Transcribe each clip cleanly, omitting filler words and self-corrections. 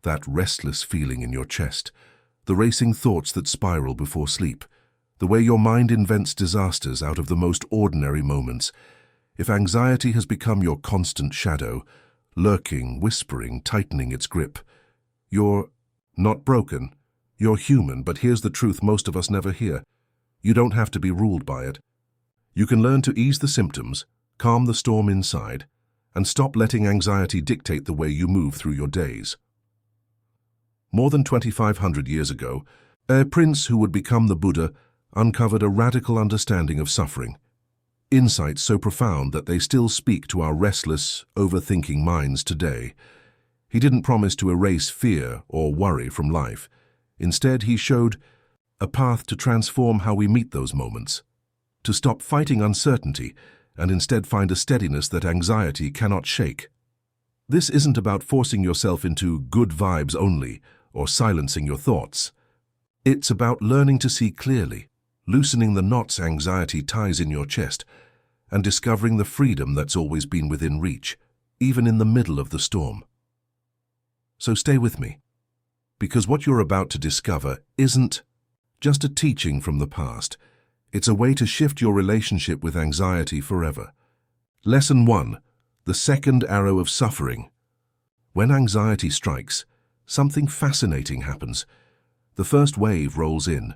that restless feeling in your chest, the racing thoughts that spiral before sleep, the way your mind invents disasters out of the most ordinary moments. If anxiety has become your constant shadow, lurking, whispering, tightening its grip, you're not broken. You're human, but here's the truth most of us never hear. You don't have to be ruled by it. You can learn to ease the symptoms, calm the storm inside, and stop letting anxiety dictate the way you move through your days. More than 2,500 years ago, a prince who would become the Buddha uncovered a radical understanding of suffering. Insights so profound that they still speak to our restless, overthinking minds today. He didn't promise to erase fear or worry from life. Instead, he showed a path to transform how we meet those moments, to stop fighting uncertainty and instead find a steadiness that anxiety cannot shake. This isn't about forcing yourself into good vibes only or silencing your thoughts. It's about learning to see clearly, loosening the knots anxiety ties in your chest, and discovering the freedom that's always been within reach, even in the middle of the storm. So stay with me, because what you're about to discover isn't just a teaching from the past. It's a way to shift your relationship with anxiety forever. Lesson 1. The second arrow of suffering. When anxiety strikes, something fascinating happens. The first wave rolls in,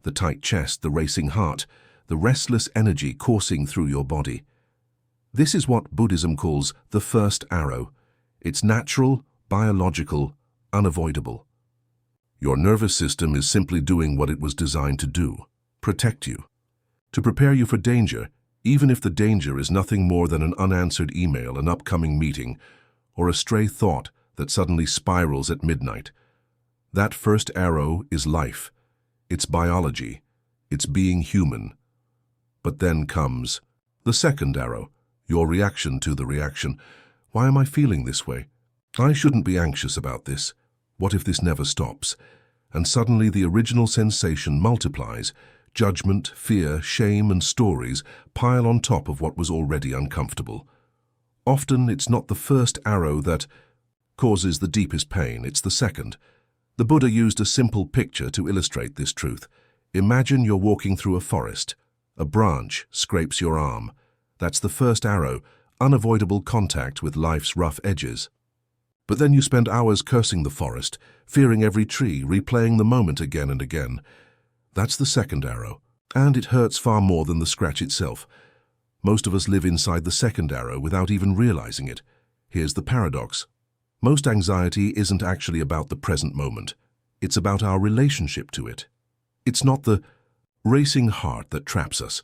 the tight chest, the racing heart, the restless energy coursing through your body. This is what Buddhism calls the first arrow. It's natural, biological, unavoidable. Your nervous system is simply doing what it was designed to do, protect you, to prepare you for danger, even if the danger is nothing more than an unanswered email, an upcoming meeting, or a stray thought that suddenly spirals at midnight. That first arrow is life. It's biology. It's being human. But then comes the second arrow, your reaction to the reaction. Why am I feeling this way? I shouldn't be anxious about this. What if this never stops? And suddenly the original sensation multiplies. Judgment, fear, shame, and stories pile on top of what was already uncomfortable. Often it's not the first arrow that causes the deepest pain, it's the second. The Buddha used a simple picture to illustrate this truth. Imagine you're walking through a forest. A branch scrapes your arm. That's the first arrow, unavoidable contact with life's rough edges. But then you spend hours cursing the forest, fearing every tree, replaying the moment again and again. That's the second arrow, and it hurts far more than the scratch itself. Most of us live inside the second arrow without even realizing it. Here's the paradox. Most anxiety isn't actually about the present moment. It's about our relationship to it. It's not the racing heart that traps us.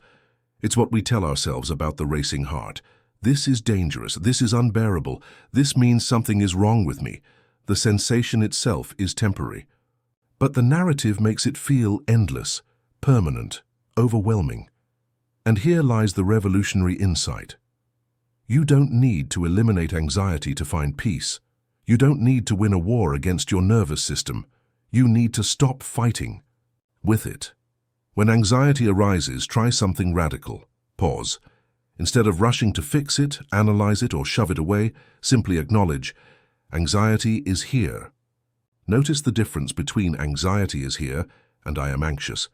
It's what we tell ourselves about the racing heart. This is dangerous. This is unbearable. This means something is wrong with me. The sensation itself is temporary. But the narrative makes it feel endless, permanent, overwhelming. And here lies the revolutionary insight. You don't need to eliminate anxiety to find peace. You don't need to win a war against your nervous system. You need to stop fighting with it. When anxiety arises, try something radical. Pause. Instead of rushing to fix it, analyze it, or shove it away, simply acknowledge, anxiety is here. Notice the difference between anxiety is here and I am anxious.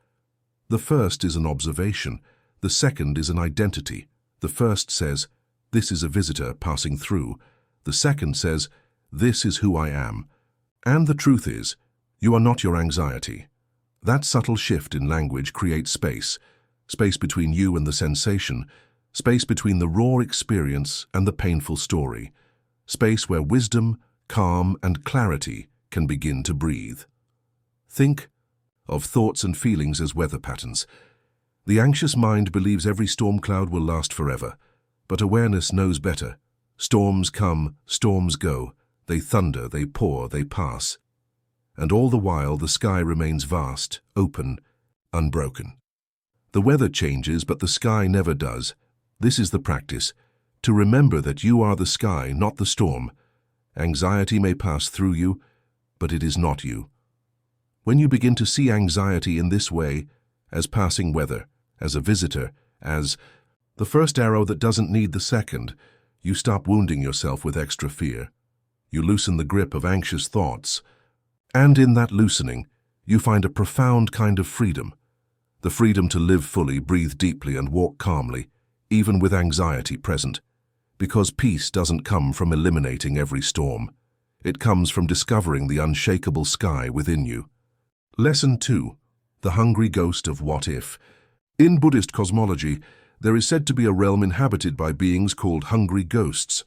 The first is an observation. The second is an identity. The first says, this is a visitor passing through. The second says, this is who I am. And the truth is, you are not your anxiety. That subtle shift in language creates space. Space between you and the sensation. Space between the raw experience and the painful story. Space where wisdom, calm, and clarity can begin to breathe. Think of thoughts and feelings as weather patterns. The anxious mind believes every storm cloud will last forever, but awareness knows better. Storms come, storms go. They thunder, they pour, they pass. And all the while the sky remains vast, open, unbroken. The weather changes, but the sky never does. This is the practice, to remember that you are the sky, not the storm. Anxiety may pass through you, but it is not you. When you begin to see anxiety in this way, as passing weather, as a visitor, as the first arrow that doesn't need the second, you stop wounding yourself with extra fear. You loosen the grip of anxious thoughts, And in that loosening, you find a profound kind of freedom. The freedom to live fully, breathe deeply, and walk calmly, even with anxiety present. Because peace doesn't come from eliminating every storm. It comes from discovering the unshakable sky within you. Lesson 2. The hungry ghost of what if. In Buddhist cosmology, there is said to be a realm inhabited by beings called hungry ghosts.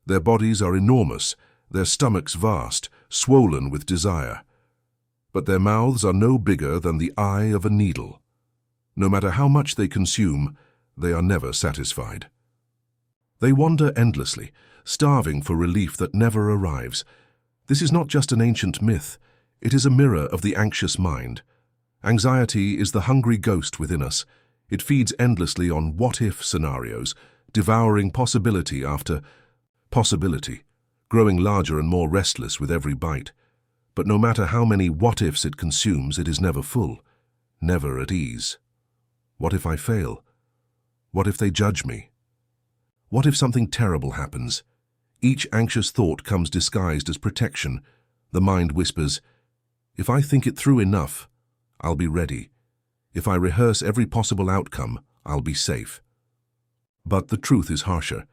Their bodies are enormous, their stomachs vast, swollen with desire. But their mouths are no bigger than the eye of a needle. No matter how much they consume, they are never satisfied. They wander endlessly, starving for relief that never arrives. This is not just an ancient myth, it is a mirror of the anxious mind. Anxiety is the hungry ghost within us. It feeds endlessly on what-if scenarios, devouring possibility after possibility, growing larger and more restless with every bite. But no matter how many what-ifs it consumes, it is never full, never at ease. What if I fail? What if they judge me? What if something terrible happens? Each anxious thought comes disguised as protection. The mind whispers, if I think it through enough, I'll be ready. If I rehearse every possible outcome, I'll be safe. But the truth is harsher.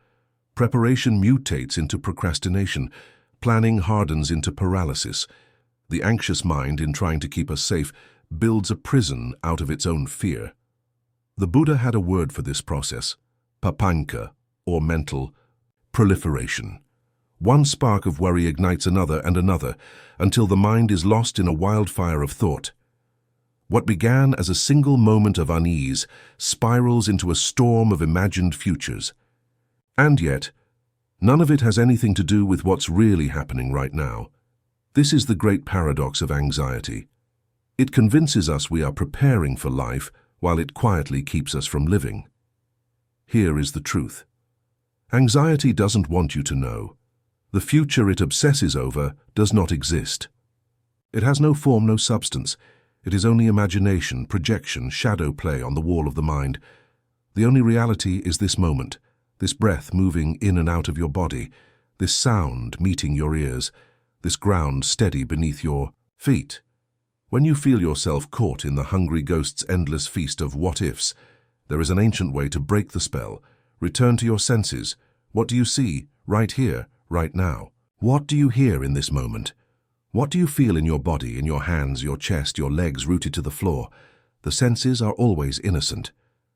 Preparation mutates into procrastination. Planning hardens into paralysis. The anxious mind, in trying to keep us safe, builds a prison out of its own fear. The Buddha had a word for this process, papanka, or mental proliferation. One spark of worry ignites another and another, until the mind is lost in a wildfire of thought. What began as a single moment of unease spirals into a storm of imagined futures. And yet, none of it has anything to do with what's really happening right now. This is the great paradox of anxiety. It convinces us we are preparing for life, while it quietly keeps us from living. Here is the truth. Anxiety doesn't want you to know. The future it obsesses over does not exist. It has no form, no substance. It is only imagination, projection, shadow play on the wall of the mind. The only reality is this moment, this breath moving in and out of your body, this sound meeting your ears, this ground steady beneath your feet. When you feel yourself caught in the hungry ghost's endless feast of what-ifs, there is an ancient way to break the spell. Return to your senses. What do you see, right here, right now? What do you hear in this moment? What do you feel in your body, in your hands, your chest, your legs rooted to the floor? The senses are always innocent.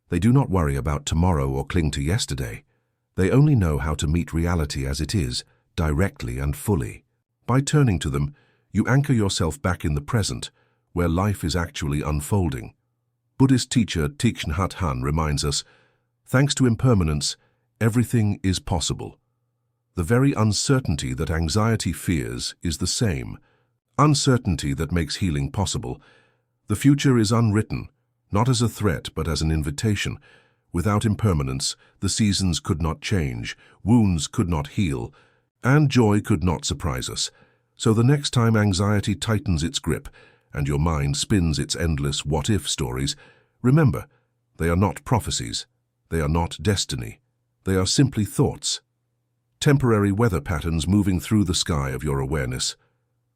They do not worry about tomorrow or cling to yesterday. They only know how to meet reality as it is, directly and fully. By turning to them, you anchor yourself back in the present, where life is actually unfolding. Buddhist teacher Thich Nhat Hanh reminds us, thanks to impermanence, everything is possible. The very uncertainty that anxiety fears is the same. Uncertainty that makes healing possible. The future is unwritten, not as a threat but as an invitation. Without impermanence, the seasons could not change, wounds could not heal, and joy could not surprise us. So the next time anxiety tightens its grip and your mind spins its endless what-if stories, remember, they are not prophecies, they are not destiny, they are simply thoughts. Temporary weather patterns moving through the sky of your awareness.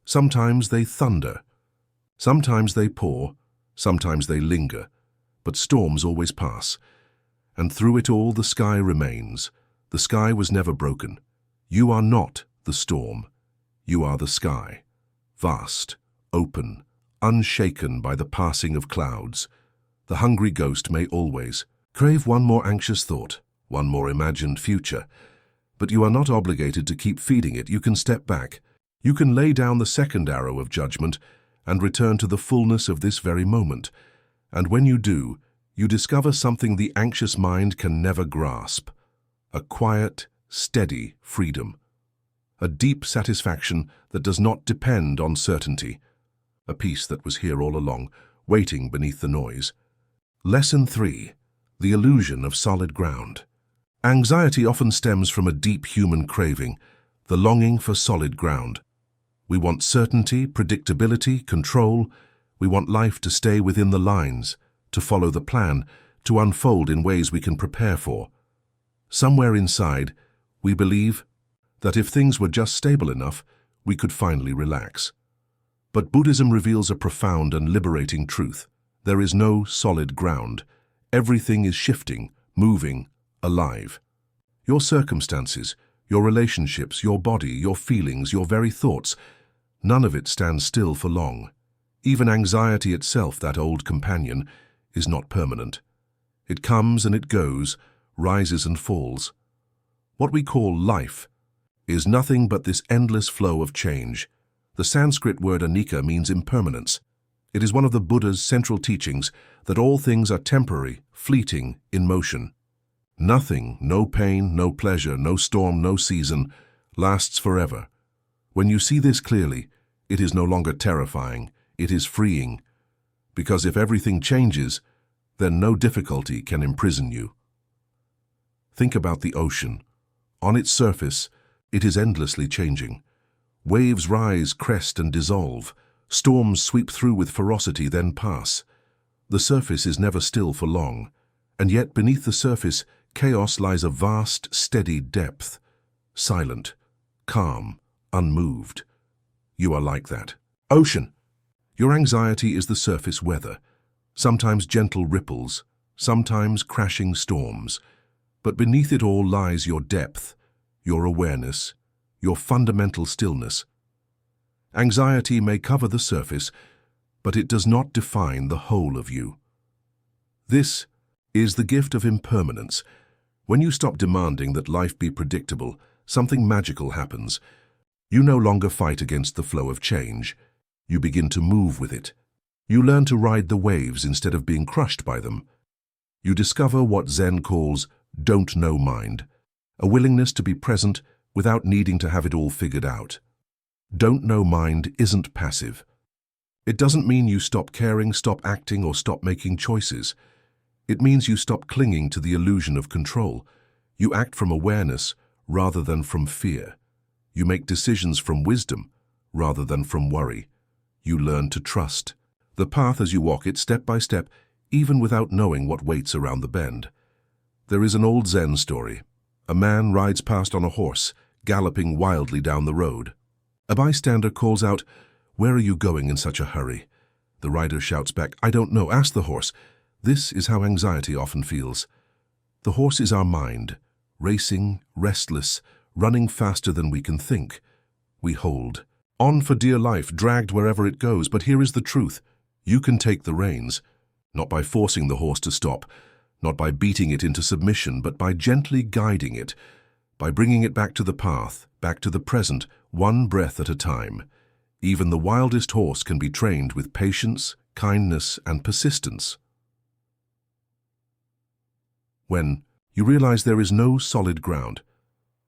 Sometimes they thunder, sometimes they pour, sometimes they linger, but storms always pass. And through it all the sky remains. The sky was never broken. You are not the storm. You are the sky. Vast, open, unshaken by the passing of clouds. The hungry ghost may always crave one more anxious thought, one more imagined future. But you are not obligated to keep feeding it. You can step back. You can lay down the second arrow of judgment and return to the fullness of this very moment. And when you do, you discover something the anxious mind can never grasp. A quiet, steady freedom. A deep satisfaction that does not depend on certainty. A peace that was here all along, waiting beneath the noise. Lesson 3. The illusion of solid ground. Anxiety often stems from a deep human craving, the longing for solid ground. We want certainty, predictability, control. We want life to stay within the lines, to follow the plan, to unfold in ways we can prepare for. Somewhere inside, we believe that if things were just stable enough, we could finally relax. But Buddhism reveals a profound and liberating truth. There is no solid ground. Everything is shifting, moving, alive. Your circumstances, your relationships, your body, your feelings, your very thoughts, none of it stands still for long. Even anxiety itself, that old companion, is not permanent. It comes and it goes, rises and falls. What we call life is nothing but this endless flow of change. The Sanskrit word anicca means impermanence. It is one of the Buddha's central teachings that all things are temporary, fleeting, in motion. Nothing, no pain, no pleasure, no storm, no season, lasts forever. When you see this clearly, it is no longer terrifying, it is freeing. Because if everything changes, then no difficulty can imprison you. Think about the ocean. On its surface, it is endlessly changing. Waves rise, crest, and dissolve. Storms sweep through with ferocity, then pass. The surface is never still for long, and yet beneath the surface, chaos lies a vast, steady depth. Silent, calm, unmoved. You are like that. Ocean. Your anxiety is the surface weather. Sometimes gentle ripples, sometimes crashing storms. But beneath it all lies your depth, your awareness, your fundamental stillness. Anxiety may cover the surface, but it does not define the whole of you. This is the gift of impermanence. When you stop demanding that life be predictable, something magical happens. You no longer fight against the flow of change. You begin to move with it. You learn to ride the waves instead of being crushed by them. You discover what Zen calls don't know mind, a willingness to be present without needing to have it all figured out. Don't know mind isn't passive. It doesn't mean you stop caring, stop acting, or stop making choices. It means you stop clinging to the illusion of control. You act from awareness rather than from fear. You make decisions from wisdom rather than from worry. You learn to trust the path as you walk it step by step, even without knowing what waits around the bend. There is an old Zen story. A man rides past on a horse, galloping wildly down the road. A bystander calls out, "Where are you going in such a hurry?" The rider shouts back, "I don't know, ask the horse." This is how anxiety often feels. The horse is our mind, racing, restless, running faster than we can think. We hold on for dear life, dragged wherever it goes, but here is the truth. You can take the reins, not by forcing the horse to stop, not by beating it into submission, but by gently guiding it, by bringing it back to the path, back to the present, one breath at a time. Even the wildest horse can be trained with patience, kindness, and persistence. When you realize there is no solid ground,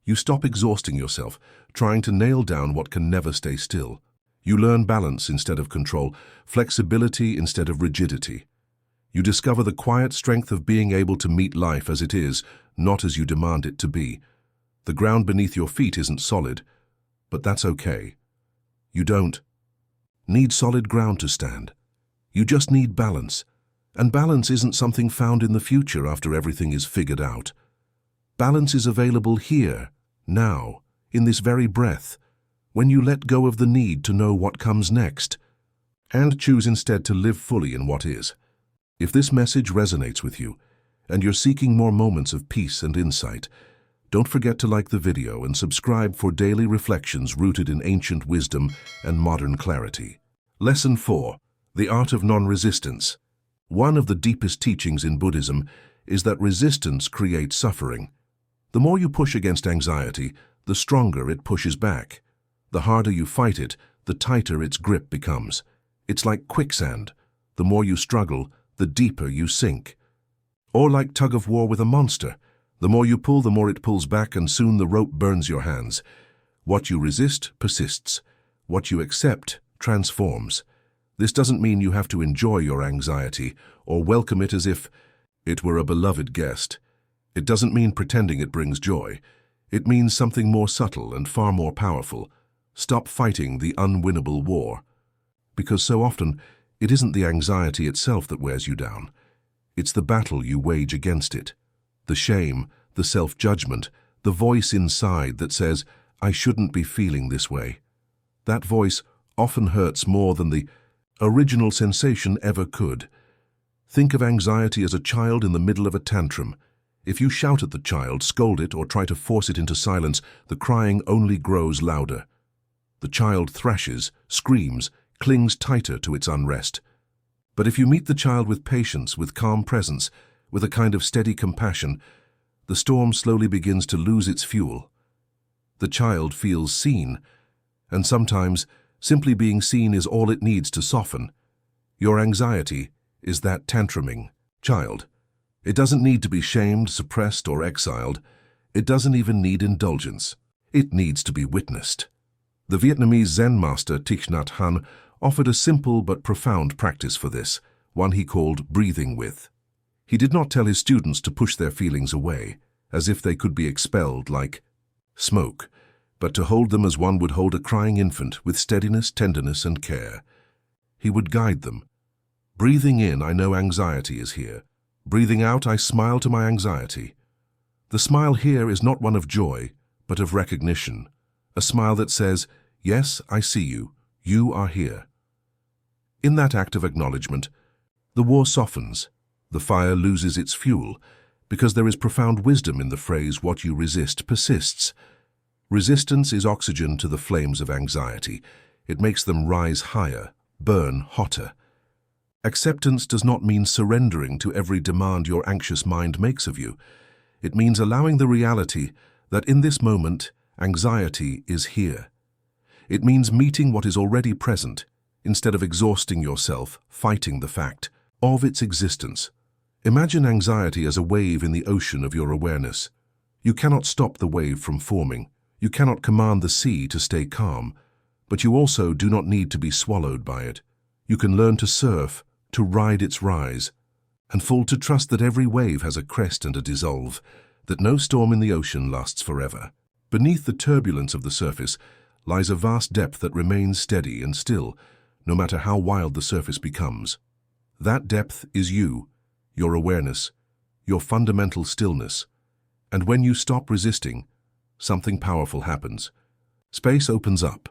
you stop exhausting yourself, trying to nail down what can never stay still. You learn balance instead of control, flexibility instead of rigidity. You discover the quiet strength of being able to meet life as it is, not as you demand it to be. The ground beneath your feet isn't solid, but that's okay. You don't need solid ground to stand. You just need balance. And balance isn't something found in the future after everything is figured out. Balance is available here, now, in this very breath, when you let go of the need to know what comes next, and choose instead to live fully in what is. If this message resonates with you, and you're seeking more moments of peace and insight, don't forget to like the video and subscribe for daily reflections rooted in ancient wisdom and modern clarity. Lesson 4. The Art of Non-Resistance. One of the deepest teachings in Buddhism is that resistance creates suffering. The more you push against anxiety, the stronger it pushes back. The harder you fight it, the tighter its grip becomes. It's like quicksand. The more you struggle, the deeper you sink. Or like tug-of-war with a monster. The more you pull, the more it pulls back, and soon the rope burns your hands. What you resist persists. What you accept transforms. This doesn't mean you have to enjoy your anxiety or welcome it as if it were a beloved guest. It doesn't mean pretending it brings joy. It means something more subtle and far more powerful. Stop fighting the unwinnable war. Because so often, it isn't the anxiety itself that wears you down. It's the battle you wage against it. The shame, the self-judgment, the voice inside that says, "I shouldn't be feeling this way." That voice, often hurts more than the original sensation ever could. Think of anxiety as a child in the middle of a tantrum. If you shout at the child, scold it, or try to force it into silence, the crying only grows louder. The child thrashes, screams, clings tighter to its unrest. But if you meet the child with patience, with calm presence, with a kind of steady compassion, the storm slowly begins to lose its fuel. The child feels seen, and sometimes simply being seen is all it needs to soften. Your anxiety is that tantruming child. It doesn't need to be shamed, suppressed, or exiled. It doesn't even need indulgence. It needs to be witnessed. The Vietnamese Zen master Thich Nhat Hanh offered a simple but profound practice for this, one he called breathing with. He did not tell his students to push their feelings away, as if they could be expelled like smoke, but to hold them as one would hold a crying infant, with steadiness, tenderness, and care. He would guide them. Breathing in, I know anxiety is here. Breathing out, I smile to my anxiety. The smile here is not one of joy, but of recognition. A smile that says, yes, I see you. You are here. In that act of acknowledgement, the war softens. The fire loses its fuel, because there is profound wisdom in the phrase, what you resist persists. Resistance is oxygen to the flames of anxiety. It makes them rise higher, burn hotter. Acceptance does not mean surrendering to every demand your anxious mind makes of you. It means allowing the reality that in this moment, anxiety is here. It means meeting what is already present, instead of exhausting yourself, fighting the fact of its existence. Imagine anxiety as a wave in the ocean of your awareness. You cannot stop the wave from forming. You cannot command the sea to stay calm, but you also do not need to be swallowed by it. You can learn to surf, to ride its rise, and fall to trust that every wave has a crest and a dissolve, that no storm in the ocean lasts forever. Beneath the turbulence of the surface lies a vast depth that remains steady and still, no matter how wild the surface becomes. That depth is you, your awareness, your fundamental stillness. And when you stop resisting, something powerful happens. Space opens up.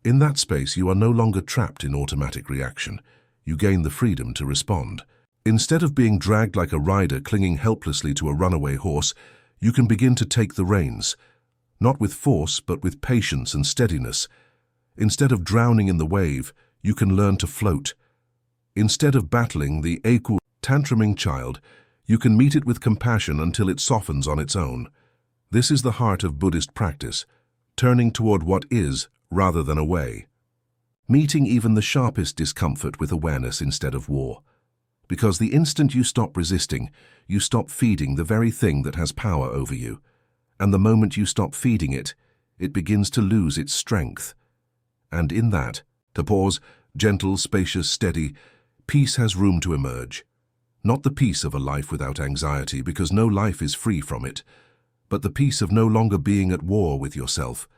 In that space, you are no longer trapped in automatic reaction. You gain the freedom to respond. Instead of being dragged like a rider clinging helplessly to a runaway horse, you can begin to take the reins, not with force, but with patience and steadiness. Instead of drowning in the wave, you can learn to float. Instead of battling the tantruming child, you can meet it with compassion until it softens on its own. This is the heart of Buddhist practice, turning toward what is rather than away. Meeting even the sharpest discomfort with awareness instead of war. Because the instant you stop resisting, you stop feeding the very thing that has power over you. And the moment you stop feeding it, it begins to lose its strength. And in that, to pause, gentle, spacious, steady, peace has room to emerge. Not the peace of a life without anxiety, because no life is free from it, but the peace of no longer being at war with yourself.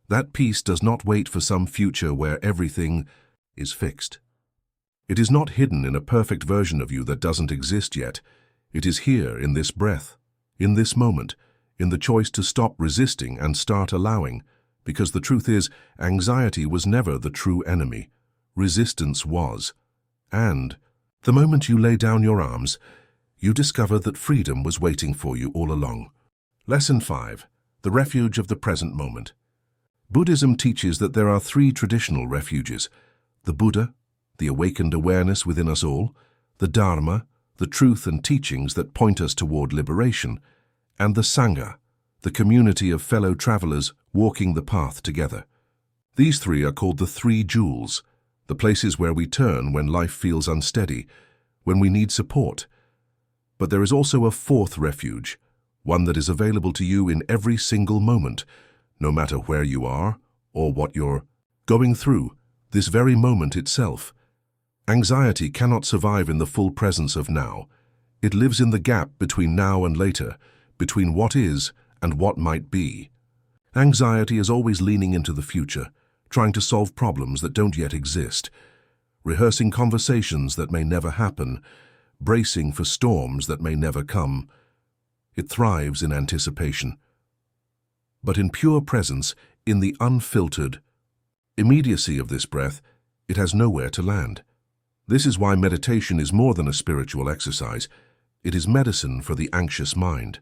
That peace does not wait for some future where everything is fixed. It is not hidden in a perfect version of you that doesn't exist yet. It is here in this breath, in this moment, in the choice to stop resisting and start allowing, because the truth is, anxiety was never the true enemy. Resistance was. And the moment you lay down your arms, you discover that freedom was waiting for you all along. Lesson 5. The refuge of the present moment. Buddhism teaches that there are three traditional refuges: the Buddha, the awakened awareness within us all; the Dharma, the truth and teachings that point us toward liberation; and the Sangha, the community of fellow travelers walking the path together. These three are called the three jewels, the places where we turn when life feels unsteady, when we need support. But there is also a fourth refuge, one that is available to you in every single moment, no matter where you are or what you're going through, this very moment itself. Anxiety cannot survive in the full presence of now. It lives in the gap between now and later, between what is and what might be. Anxiety is always leaning into the future, trying to solve problems that don't yet exist, rehearsing conversations that may never happen, bracing for storms that may never come. It thrives in anticipation. But in pure presence, in the unfiltered immediacy of this breath, it has nowhere to land. This is why meditation is more than a spiritual exercise. It is medicine for the anxious mind.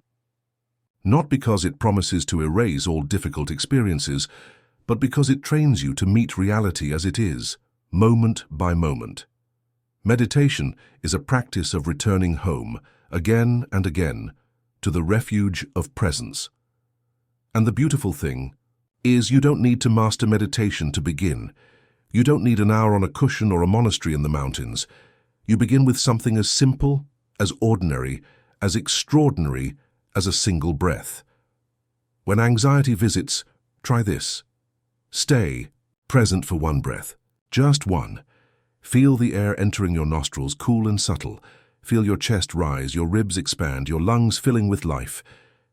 Not because it promises to erase all difficult experiences, but because it trains you to meet reality as it is, moment by moment. Meditation is a practice of returning home, again and again, to the refuge of presence. And the beautiful thing is you don't need to master meditation to begin. You don't need an hour on a cushion or a monastery in the mountains. You begin with something as simple, as ordinary, as extraordinary as a single breath. When anxiety visits, try this. Stay present for one breath, just one. Feel the air entering your nostrils, cool and subtle. Feel your chest rise, your ribs expand, your lungs filling with life.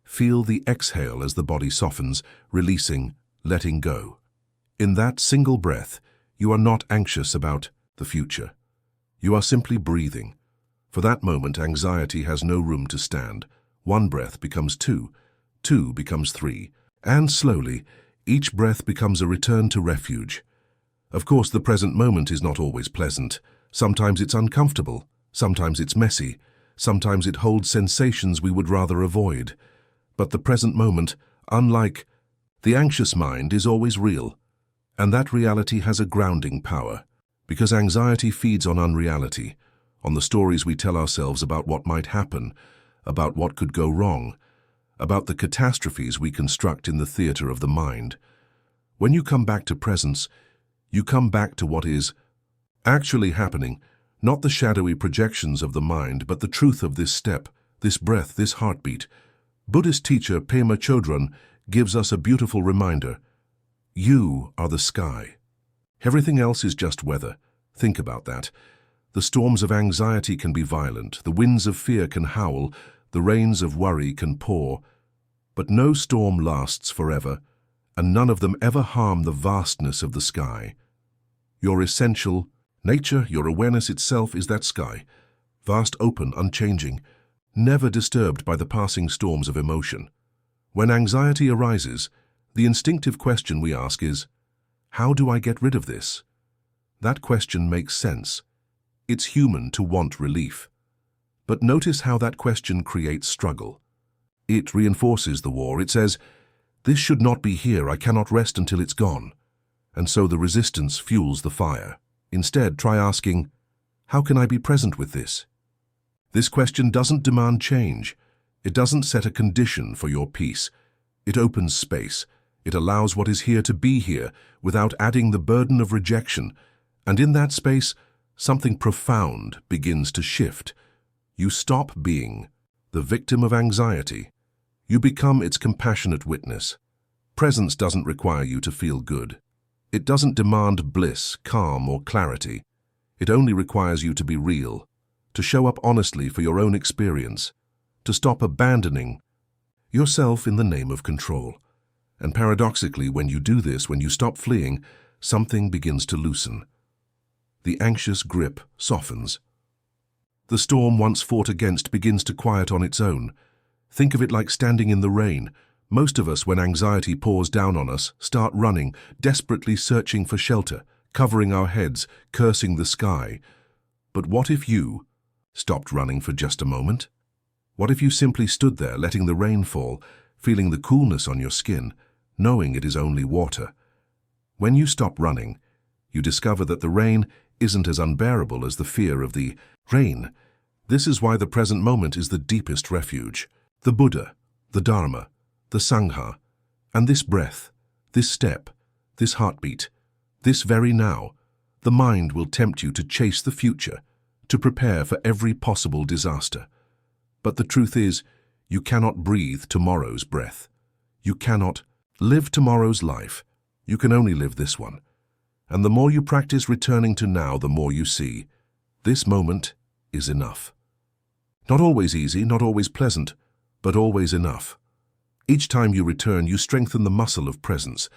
Feel the exhale as the body softens, releasing, letting go. In that single breath, you are not anxious about the future. You are simply breathing. For that moment, anxiety has no room to stand. One breath becomes two, two becomes three, and slowly, each breath becomes a return to refuge. Of course, the present moment is not always pleasant. Sometimes it's uncomfortable, sometimes it's messy, sometimes it holds sensations we would rather avoid. But the present moment, unlike the anxious mind, is always real. And that reality has a grounding power, because anxiety feeds on unreality, on the stories we tell ourselves about what might happen, about what could go wrong, about the catastrophes we construct in the theater of the mind. When you come back to presence, you come back to what is actually happening, not the shadowy projections of the mind, but the truth of this step, this breath, this heartbeat. Buddhist teacher Pema Chodron gives us a beautiful reminder. You are the sky. Everything else is just weather. Think about that. The storms of anxiety can be violent, the winds of fear can howl, the rains of worry can pour, but no storm lasts forever, and none of them ever harm the vastness of the sky. Your essential nature, your awareness itself is that sky, vast, open, unchanging, never disturbed by the passing storms of emotion. When anxiety arises, the instinctive question we ask is, how do I get rid of this? That question makes sense. It's human to want relief. But notice how that question creates struggle. It reinforces the war. It says, this should not be here, I cannot rest until it's gone. And so the resistance fuels the fire. Instead, try asking, how can I be present with this? This question doesn't demand change. It doesn't set a condition for your peace. It opens space. It allows what is here to be here without adding the burden of rejection. And in that space, something profound begins to shift. You stop being the victim of anxiety. You become its compassionate witness. Presence doesn't require you to feel good. It doesn't demand bliss, calm, or clarity. It only requires you to be real, to show up honestly for your own experience, to stop abandoning yourself in the name of control. And paradoxically, when you do this, when you stop fleeing, something begins to loosen. The anxious grip softens. The storm once fought against begins to quiet on its own. Think of it like standing in the rain. Most of us, when anxiety pours down on us, start running, desperately searching for shelter, covering our heads, cursing the sky. But what if you stopped running for just a moment? What if you simply stood there, letting the rain fall, feeling the coolness on your skin, knowing it is only water? When you stop running, you discover that the rain isn't as unbearable as the fear of the rain. This is why the present moment is the deepest refuge. The Buddha, the Dharma, the Sangha, and this breath, this step, this heartbeat, this very now, the mind will tempt you to chase the future, to prepare for every possible disaster. But the truth is, you cannot breathe tomorrow's breath. You cannot live tomorrow's life. You can only live this one. And the more you practice returning to now, the more you see, this moment is enough. Not always easy, not always pleasant, but always enough. Each time you return, you strengthen the muscle of presence.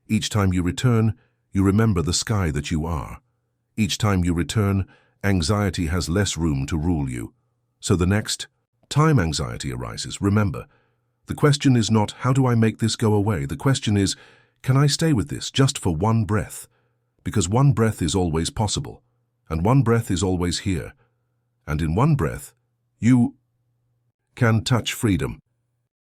Each time you return, you remember the sky that you are. Each time you return, anxiety has less room to rule you. So the next time anxiety arises, remember, the question is not, how do I make this go away? The question is, can I stay with this just for one breath? because one breath is always possible, and one breath is always here. And in one breath, you can touch freedom.